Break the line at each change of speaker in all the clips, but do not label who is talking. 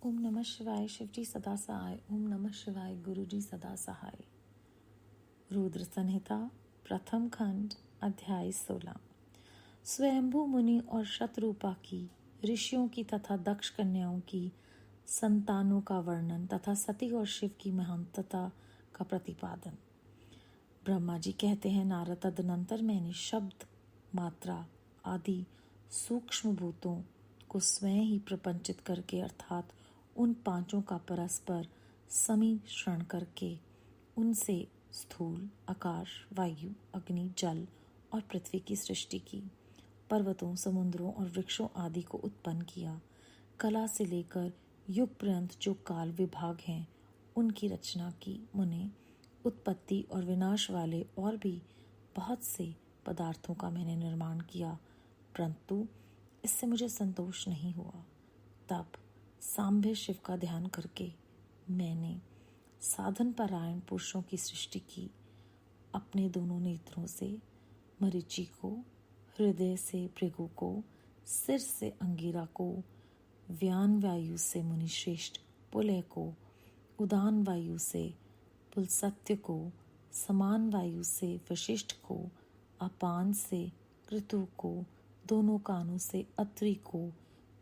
ओम नमः शिवाय। शिवजी सदा सहाय। ओम नमः शिवाय। गुरुजी सदा सहाय। रुद्र संहिता प्रथम खंड अध्याय 16। स्वयंभू मुनि और शतरूपा की, ऋषियों की तथा दक्ष कन्याओं की संतानों का वर्णन तथा सती और शिव की महानता का प्रतिपादन। ब्रह्मा जी कहते हैं, नारद, तदनंतर मैंने शब्द, मात्रा आदि सूक्ष्म भूतों को स्वयं ही प्रपंचित करके अर्थात उन पांचों का परस्पर सम्मिश्रण करके उनसे स्थूल आकाश, वायु, अग्नि, जल और पृथ्वी की सृष्टि की। पर्वतों, समुद्रों और वृक्षों आदि को उत्पन्न किया। कला से लेकर युग पर्यंत जो काल विभाग हैं उनकी रचना की। मुने, उत्पत्ति और विनाश वाले और भी बहुत से पदार्थों का मैंने निर्माण किया, परंतु इससे मुझे संतोष नहीं हुआ। तब सांभे शिव का ध्यान करके मैंने साधन परायण पुरुषों की सृष्टि की। अपने दोनों नेत्रों से मरीचि को, हृदय से भृगु को, सिर से अंगिरा को, व्यान वायु से मुनिश्रेष्ठ पुलह को, उदान वायु से पुलसत्य को, समान वायु से वशिष्ठ को, अपान से कृतु को, दोनों कानों से अत्रि को,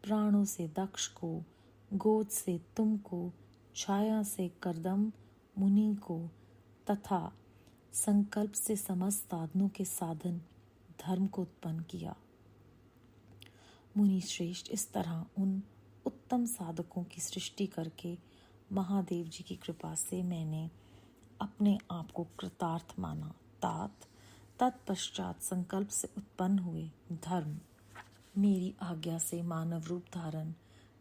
प्राणों से दक्ष को, गोद से तुम को, छाया से करदम मुनि को तथा संकल्प से समस्त साधनों के साधन धर्म को उत्पन्न किया। मुनि श्रेष्ठ इस तरह उन उत्तम साधकों की सृष्टि करके महादेव जी की कृपा से मैंने अपने आप को कृतार्थ माना। तत्पश्चात संकल्प से उत्पन्न हुए धर्म मेरी आज्ञा से मानव रूप धारण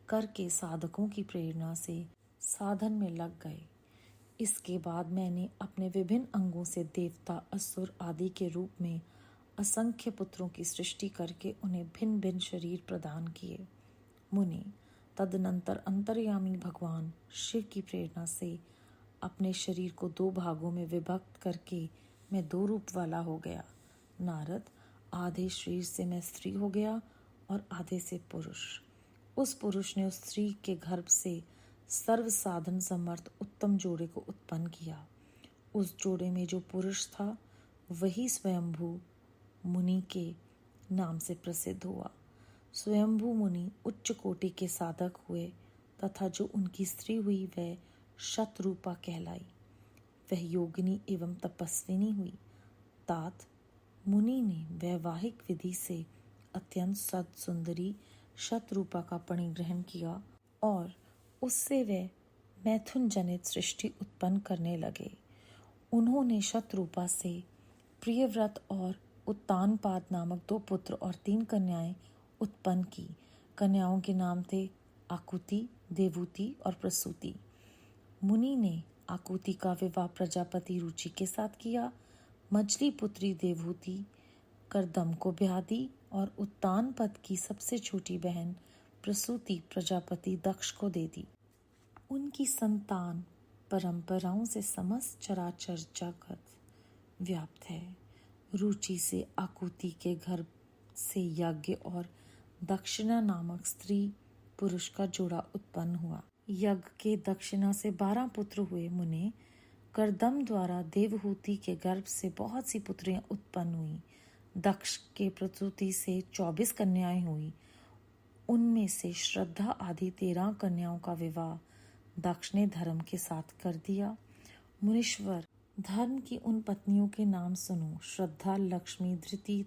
करके साधकों की प्रेरणा से साधन में लग गए। इसके बाद मैंने अपने विभिन्न अंगों से देवता, असुर आदि के रूप में असंख्य पुत्रों की सृष्टि करके उन्हें भिन्न भिन्न शरीर प्रदान किए। मुनि, तदनंतर अंतर्यामी भगवान शिव की प्रेरणा से अपने शरीर को दो भागों में विभक्त करके मैं दो रूप वाला हो गया। नारद, आधे शरीर से मैं स्त्री हो गया और आधे से पुरुष। उस पुरुष ने उस स्त्री के गर्भ से सर्व साधन समर्थ उत्तम जोड़े को उत्पन्न किया। उस जोड़े में जो पुरुष था वही स्वयंभू मुनि के नाम से प्रसिद्ध हुआ। स्वयंभू मुनि उच्च कोटि के साधक हुए तथा जो उनकी स्त्री हुई वह शतरूपा कहलाई। वह योगिनी एवं तपस्विनी हुई। तात मुनि ने वैवाहिक विधि से अत्यंत सद सुंदरी शतरूपा का परिग्रहण किया और उससे वे मैथुन जनित सृष्टि उत्पन्न करने लगे। उन्होंने शतरूपा से प्रियव्रत और उत्तानपाद नामक दो पुत्र और 3 कन्याएं उत्पन्न की। कन्याओं के नाम थे आकुति, देवूति और प्रसूति। मुनि ने आकुति का विवाह प्रजापति रुचि के साथ किया। मछली पुत्री देवहूति करदम को ब्याह दी और उत्तानपद की सबसे छोटी बहन प्रसूति प्रजापति दक्ष को दे दी। उनकी संतान परंपराओं से समस्त चराचर जगत व्याप्त है। रुचि से आकुति के गर्भ से यज्ञ और दक्षिणा नामक स्त्री पुरुष का जोड़ा उत्पन्न हुआ। यज्ञ के दक्षिणा से 12 पुत्र हुए। मुने, करदम द्वारा देवहूति के गर्भ से बहुत सी पुत्रियां उत्पन्न हुई। दक्ष के प्रसूति से 24 कन्याएं हुई। उनमें से श्रद्धा आदि 13 कन्याओं का विवाह दक्ष ने धर्म के साथ कर दिया। मुनीश्वर, धर्म की उन पत्नियों के नाम सुनो। श्रद्धा, लक्ष्मी, धृति,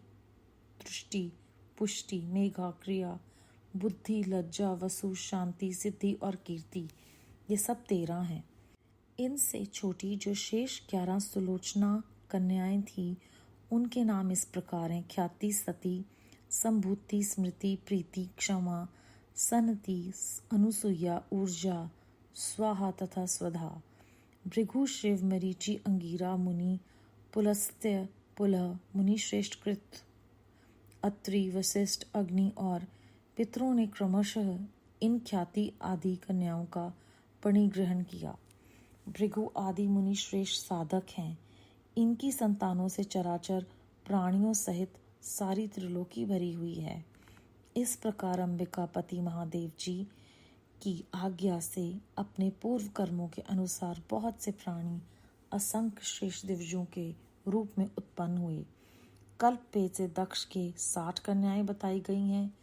दृष्टि, पुष्टि, मेघा, क्रिया, बुद्धि, लज्जा, वसु, शांति, सिद्धि और कीर्ति, ये सब 13 हैं। इनसे छोटी जो शेष 11 सुलोचना कन्याएं थी उनके नाम इस प्रकार हैं: ख्याति, सती, संभूति, स्मृति, प्रीति, क्षमा, सनति, अनुसुईया, ऊर्जा, स्वाहा तथा स्वधा। भृगु, शिव, मरीचि, अंगिरा, मुनि, पुलस्त्य, पुलह, मुनि श्रेष्ठ कृत, अत्रि, वशिष्ठ, अग्नि और पितरों ने क्रमशः इन ख्याति आदि कन्याओं का परिग्रहण किया। भृगु आदि मुनि श्रेष्ठ साधक हैं। इनकी संतानों से चराचर प्राणियों सहित सारी त्रिलोकी भरी हुई है। इस प्रकार अंबिका पति महादेव जी की आज्ञा से अपने पूर्व कर्मों के अनुसार बहुत से प्राणी असंख्य श्रेष्ठ दिव्यों के रूप में उत्पन्न हुए। कल्प पे से दक्ष के 60 कन्याएं बताई गई हैं।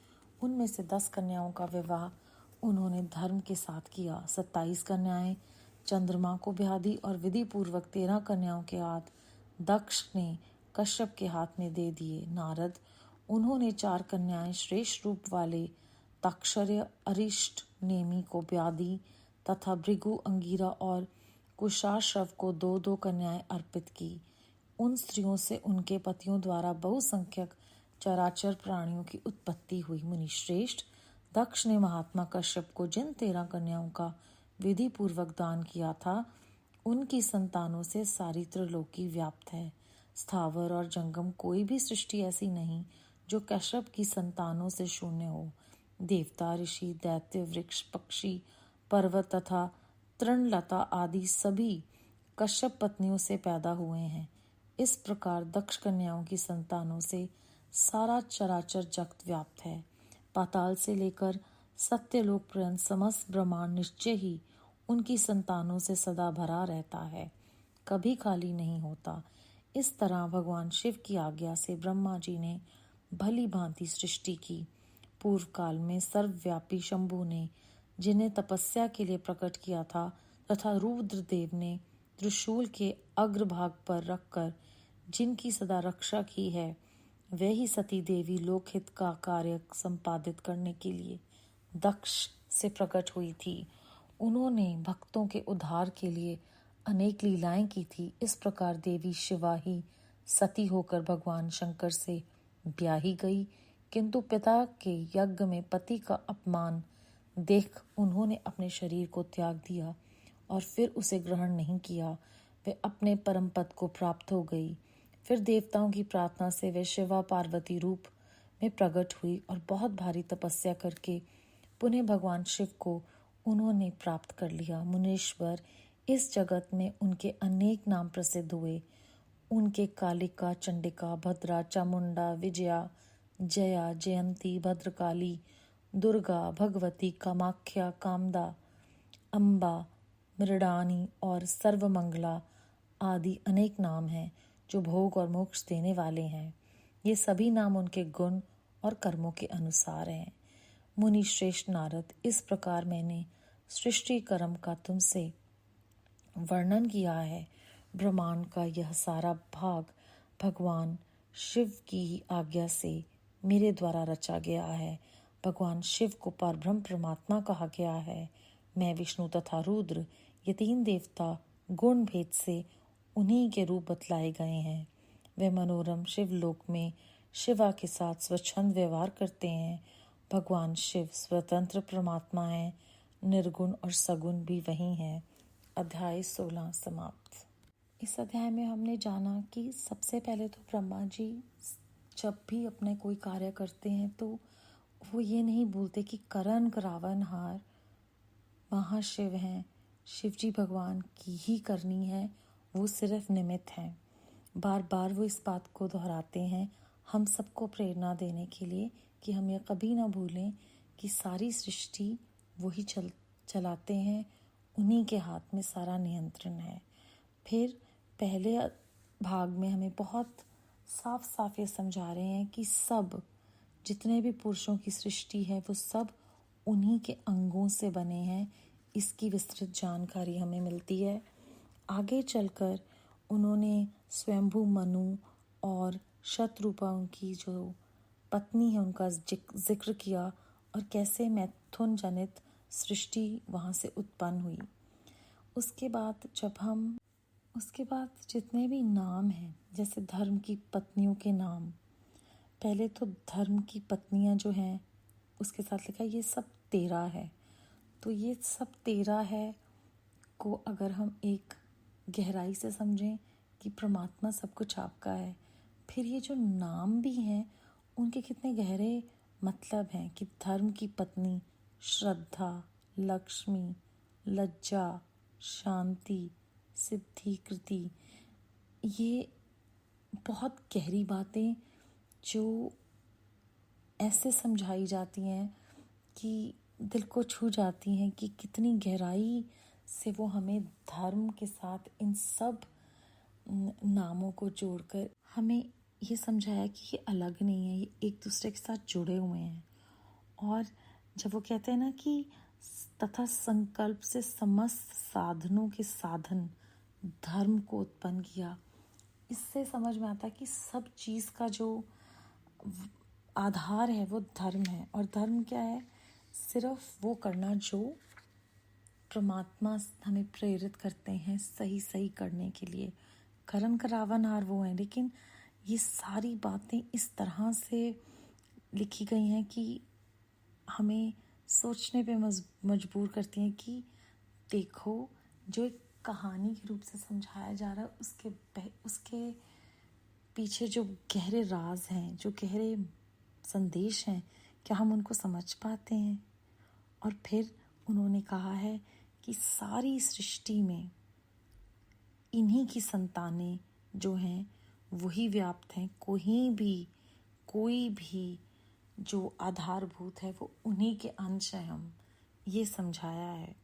उनमें से 10 कन्याओं का विवाह उन्होंने धर्म के साथ किया। 27 कन्याएं चंद्रमा को ब्याह दी और विधि पूर्वक 13 कन्याओं के हाथ दक्ष ने कश्यप के हाथ में दे दिए। नारद, उन्होंने 4 कन्याएं श्रेष्ठ रूप वाले तक्षर्य अरिष्ट नेमि को ब्याह दी तथा भृगु, अंगिरा और कुशाश्रव को 2-2 कन्याएं अर्पित की। उन स्त्रियों से उनके पतियों द्वारा बहुसंख्यक चराचर प्राणियों की उत्पत्ति हुई। मुनिश्रेष्ठ, दक्ष ने महात्मा कश्यप को जिन 13 कन्याओं का विधि पूर्वक दान किया था, उनकी संतानों से सारी त्रिलोकी व्याप्त है। स्थावर और जंगम कोई भी सृष्टि ऐसी नहीं जो कश्यप की संतानों से शून्य हो। देवता, ऋषि, दैत्य, वृक्ष, पक्षी, पर्वत तथा तृणलता आदि सभी कश्यप पत्नियों से पैदा हुए हैं। इस प्रकार दक्ष कन्याओं की संतानों से सारा चराचर जगत व्याप्त है। पाताल से लेकर सत्यलोक पर्यंत समस्त ब्रह्मांड निश्चय ही उनकी संतानों से सदा भरा रहता है, कभी खाली नहीं होता। इस तरह भगवान शिव की आज्ञा से ब्रह्मा जी ने भली भांति सृष्टि की। पूर्व काल में सर्वव्यापी शंभु ने जिन्हें तपस्या के लिए प्रकट किया था तथा रुद्रदेव ने त्रिशूल के अग्रभाग पर रखकर जिनकी सदा रक्षा की है, वे ही सती देवी लोकहित का कार्य संपादित करने के लिए दक्ष से प्रकट हुई थी। उन्होंने भक्तों के उद्धार के लिए अनेक लीलाएं की थी। इस प्रकार देवी शिवा ही सती होकर भगवान शंकर से ब्याही गई, किंतु पिता के यज्ञ में पति का अपमान देख उन्होंने अपने शरीर को त्याग दिया और फिर उसे ग्रहण नहीं किया। वे अपने परम पद को प्राप्त हो गई। फिर देवताओं की प्रार्थना से वे शिवा पार्वती रूप में प्रकट हुई और बहुत भारी तपस्या करके पुनः भगवान शिव को उन्होंने प्राप्त कर लिया। मुनीश्वर, इस जगत में उनके अनेक नाम प्रसिद्ध हुए। उनके कालिका, चंडिका, भद्रा, चामुंडा, विजया, जया, जयंती, भद्रकाली, दुर्गा, भगवती, कामाख्या, कामदा, अम्बा, मृडानी और सर्वमंगला आदि अनेक नाम हैं जो भोग और मोक्ष देने वाले हैं। ये सभी नाम उनके गुण और कर्मों के अनुसार हैं। मुनि श्रेष्ठ नारद, इस प्रकार मैंने सृष्टि कर्म का तुमसे वर्णन किया है। ब्रह्मांड का यह सारा भाग भगवान शिव की ही आज्ञा से मेरे द्वारा रचा गया है। भगवान शिव को परब्रह्म परमात्मा कहा गया है। मैं, विष्णु तथा रुद्र, ये 3 देवता गुण भेद से उन्हीं के रूप बतलाए गए हैं। वे मनोरम शिवलोक में शिवा के साथ स्वच्छंद व्यवहार करते हैं। भगवान शिव स्वतंत्र परमात्मा हैं, निर्गुण और सगुण भी वही हैं। अध्याय 16 समाप्त। इस अध्याय में हमने जाना कि सबसे पहले तो ब्रह्मा जी जब भी अपने कोई कार्य करते हैं तो वो ये नहीं बोलते कि करण करावनहार महाशिव हैं, शिव जी भगवान की ही करनी है, वो सिर्फ निमित्त हैं। बार बार वो इस बात को दोहराते हैं हम सबको प्रेरणा देने के लिए कि हम ये कभी ना भूलें कि सारी सृष्टि वही चलाते हैं, उन्हीं के हाथ में सारा नियंत्रण है। फिर पहले भाग में हमें बहुत साफ साफ ये समझा रहे हैं कि सब जितने भी पुरुषों की सृष्टि है वो सब उन्हीं के अंगों से बने हैं। इसकी विस्तृत जानकारी हमें मिलती है। आगे चलकर उन्होंने स्वयंभू मनु और शतरूपा उनकी जो पत्नी है उनका जिक्र किया और कैसे मैथुन जनित सृष्टि वहाँ से उत्पन्न हुई। उसके बाद जितने भी नाम हैं, जैसे धर्म की पत्नियों के नाम, पहले तो धर्म की पत्नियां जो हैं उसके साथ लिखा ये सब 13 है। तो ये सब 13 है को अगर हम एक गहराई से समझें कि परमात्मा सब कुछ आपका है, फिर ये जो नाम भी हैं उनके कितने गहरे मतलब हैं कि धर्म की पत्नी श्रद्धा, लक्ष्मी, लज्जा, शांति, सिद्धि, कृति, ये बहुत गहरी बातें जो ऐसे समझाई जाती हैं कि दिल को छू जाती हैं कि कितनी गहराई से वो हमें धर्म के साथ इन सब नामों को जोड़कर हमें ये समझाया कि ये अलग नहीं है, ये एक दूसरे के साथ जुड़े हुए हैं। और जब वो कहते हैं ना कि तथा संकल्प से समस्त साधनों के साधन धर्म को उत्पन्न किया, इससे समझ में आता है कि सब चीज़ का जो आधार है वो धर्म है। और धर्म क्या है? सिर्फ वो करना जो परमात्मा हमें प्रेरित करते हैं सही सही करने के लिए। कर्म करावनहार वो हैं, लेकिन ये सारी बातें इस तरह से लिखी गई हैं कि हमें सोचने पे मजबूर करती हैं कि देखो, जो एक कहानी के रूप से समझाया जा रहा है उसके पीछे जो गहरे राज हैं, जो गहरे संदेश हैं, क्या हम उनको समझ पाते हैं? और फिर उन्होंने कहा है कि सारी सृष्टि में इन्हीं की संतानें जो हैं वही व्याप्त हैं। कोई भी जो आधारभूत है वो उन्हीं के अंश हैं। हम ये समझाया है।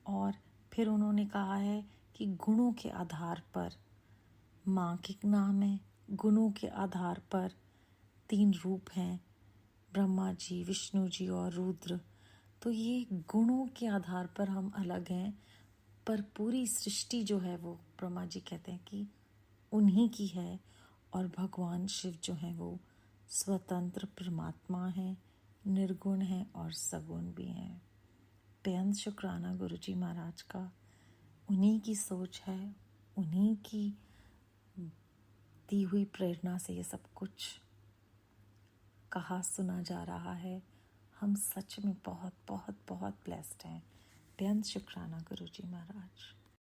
और फिर उन्होंने कहा है कि गुणों के आधार पर माँ के नाम है, गुणों के आधार पर 3 रूप हैं, ब्रह्मा जी, विष्णु जी और रुद्र। तो ये गुणों के आधार पर हम अलग हैं, पर पूरी सृष्टि जो है वो ब्रह्मा जी कहते हैं कि उन्हीं की है। और भगवान शिव जो हैं वो स्वतंत्र परमात्मा हैं, निर्गुण हैं और सगुण भी हैं। बेअंत शुक्राना गुरुजी महाराज का। उन्हीं की सोच है, उन्हीं की दी हुई प्रेरणा से ये सब कुछ कहा सुना जा रहा है। हम सच में बहुत बहुत बहुत ब्लेस्ड हैं। बेअंत शुक्राना गुरुजी महाराज।